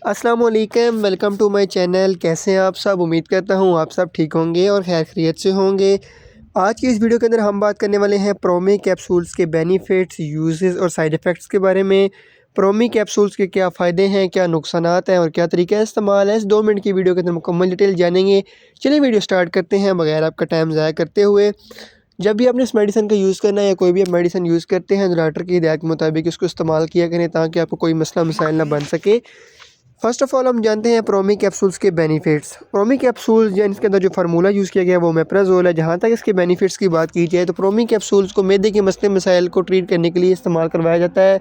अस्सलाम वालेकुम, welcome to my channel. कैसे हैं आप सब? उम्मीद करता हूँ आप सब ठीक होंगे और खैर खैरियत से होंगे। आज की इस वीडियो के अंदर हम बात करने वाले हैं प्रोमी कैप्सूल्स के बेनिफिट्स, यूजेस और साइड इफ़ेक्ट्स के बारे में। प्रोमी कैप्सूल्स के क्या फ़ायदे हैं, क्या नुकसानात हैं और क्या तरीका इस्तेमाल है, इस 2 मिनट की वीडियो के अंदर मुकम्मल डिटेल जानेंगे। चलिए वीडियो स्टार्ट करते हैं बगैर आपका टाइम ज़ाया करते हुए। जब भी आपने इस मेडिसिन का यूज़ करना है या कोई भी आप मेडिसिन यूज़ करते हैं तो डॉक्टर की हिदायत के मुताबिक इसको इस्तेमाल किया करें ताकि आपको कोई मसला मसाइल ना बन सके। फ़र्स्ट ऑफ़ ऑल हम जानते हैं प्रोमी कैप्सूल्स के बेनिफिट्स। प्रोमी कैप्सूल्स या इसके अंदर जो फार्मूला यूज़ किया गया है वो मेप्राज़ोल है। जहाँ तक इसके बेनिफिट्स की बात की जाए तो प्रोमी कैप्सूल्स को मैदे के मसले मसाइल को ट्रीट करने के लिए इस्तेमाल करवाया जाता है।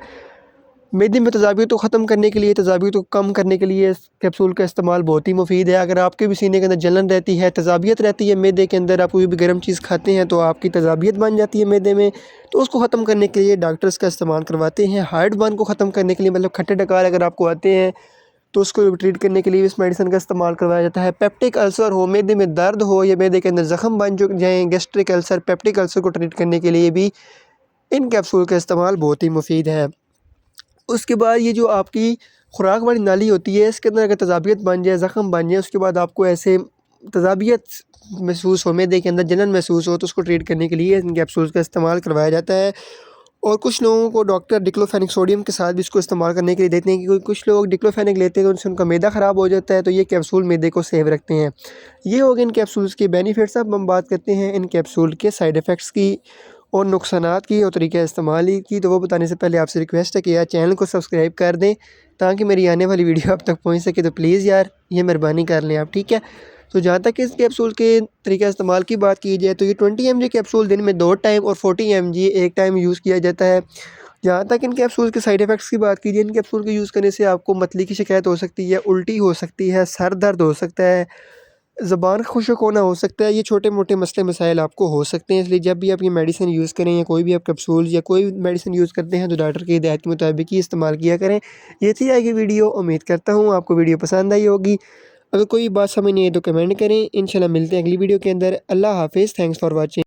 मैदे में तेज़ाबियत को ख़त्म करने के लिए, तेज़ाबियत को कम करने के लिए इस कैप्सूल का इस्तेमाल बहुत ही मुफीद है। अगर आपके भी सीने के अंदर जलन रहती है, तेज़ाबियत रहती है मैदे के अंदर, आप कोई भी गर्म चीज़ खाते हैं तो आपकी तेज़ाबियत बन जाती है मैदे में, तो उसको ख़त्म करने के लिए डॉक्टर इसका इस्तेमाल करवाते हैं। हार्ट बर्न को ख़त्म करने के लिए, मतलब खट्टे डकार अगर आपको आते हैं तो उसको ट्रीट करने के लिए इस मेडिसिन का इस्तेमाल करवाया जाता है। पेप्टिक अल्सर हो, मैदे में दर्द हो या मैदे के अंदर ज़ख्म बन जो जाएँ, गैस्ट्रिक अल्सर, पेप्टिक अल्सर को ट्रीट करने के लिए भी इन कैप्सूल का इस्तेमाल बहुत ही मुफीद है। उसके बाद ये जो आपकी खुराक वाली नाली होती है, इसके अंदर अगर तेज़ाबियत बन जाए, ज़ख्म बन जाए, उसके बाद आपको ऐसे तेज़ाबियत महसूस हो, मैदे के अंदर जलन महसूस हो, तो उसको ट्रीट करने के लिए इन कैप्सूल्स का इस्तेमाल करवाया जाता है। और कुछ लोगों को डॉक्टर डिक्लोफेनिक सोडियम के साथ भी इसको इस्तेमाल करने के लिए देते हैं, क्योंकि कुछ लोग डिक्लोफेनिक लेते हैं तो उनसे उनका मैदा ख़राब हो जाता है, तो ये कैप्सूल मैदे को सेव रखते हैं। ये हो गए इन कैप्सूल्स के बेनिफिट्स। अब हम बात करते हैं इन कैप्सूल के साइड इफ़ेक्ट्स की और नुकसानात की और तरीक़ा इस्तेमाल की। तो वो बताने से पहले आपसे रिक्वेस्ट है कि यार चैनल को सब्सक्राइब कर दें ताकि मेरी आने वाली वीडियो आप तक पहुँच सके। तो प्लीज़ यार ये मेहरबानी कर लें आप, ठीक है। तो जहाँ तक इस कैप्सूल के तरीक़ा इस्तेमाल की बात की जाए तो ये 20 mg कैप्सूल दिन में 2 टाइम और 40 mg एक टाइम यूज़ किया जाता है। जहाँ तक इन कैप्सूल के साइड इफ़ेक्ट्स की बात की जाए, इन कैप्सूल के यूज़ करने से आपको मतली की शिकायत हो सकती है, उल्टी हो सकती है, सर दर्द हो सकता है, ज़ुबान खुश्क होना हो सकता है। ये छोटे-मोटे मसले मसाइल आपको हो सकते हैं, इसलिए जब भी आप ये मेडिसिन यूज़ करें या कोई भी आप कैप्सूल या कोई भी मेडिसिन यूज़ करते हैं तो डॉक्टर की हिदायत के मुताबिक ही इस्तेमाल किया करें। ये थी आज की वीडियो। उम्मीद करता हूँ आपको वीडियो पसंद आई होगी। अगर कोई बात समझ नहीं आई तो कमेंट करें। इंशाल्लाह मिलते हैं अगली वीडियो के अंदर। अल्लाह हाफ़िज़। Thanks for watching.